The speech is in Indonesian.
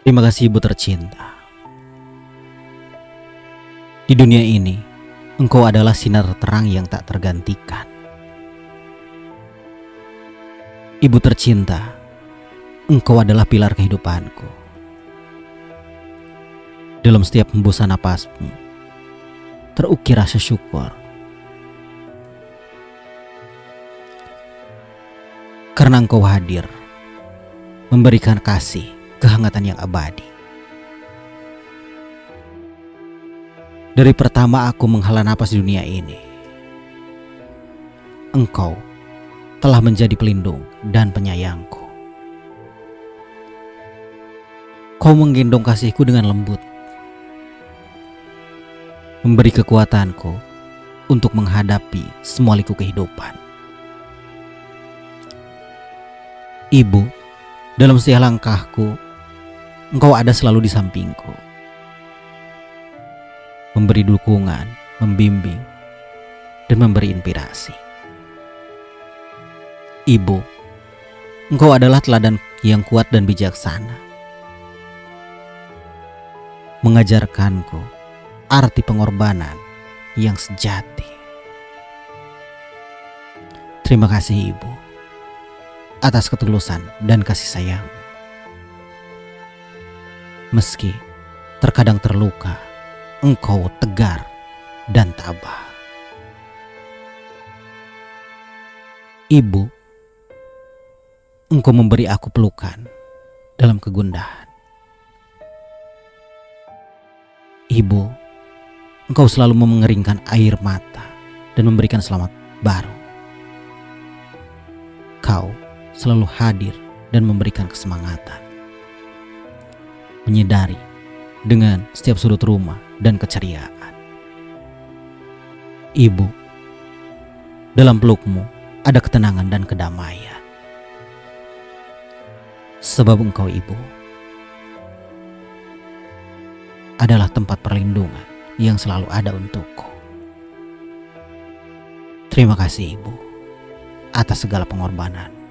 Terima kasih ibu tercinta. Di dunia ini, engkau adalah sinar terang yang tak tergantikan. Ibu tercinta, engkau adalah pilar kehidupanku. Dalam setiap hembusan napasmu, terukir rasa syukur. Karena engkau hadir, memberikan kasih, kehangatan yang abadi. Dari pertama aku menghela napas di dunia ini, engkau telah menjadi pelindung dan penyayangku. Kau menggendong kasihku dengan lembut, memberi kekuatanku untuk menghadapi semua liku kehidupan. Ibu, dalam setiap langkahku, engkau ada selalu di sampingku, memberi dukungan, membimbing, dan memberi inspirasi. Ibu, engkau adalah teladan yang kuat dan bijaksana, mengajarkanku arti pengorbanan yang sejati. Terima kasih Ibu atas ketulusan dan kasih sayang. Meski terkadang terluka, engkau tegar dan tabah. Ibu, engkau memberi aku pelukan dalam kegundahan. Ibu, engkau selalu mengeringkan air mata dan memberikan selamat baru. Kau selalu hadir dan memberikan kesemangatan, menyadari dengan setiap sudut rumah dan keceriaan. Ibu, dalam pelukmu ada ketenangan dan kedamaian. Sebab engkau Ibu adalah tempat perlindungan yang selalu ada untukku. Terima kasih Ibu atas segala pengorbanan.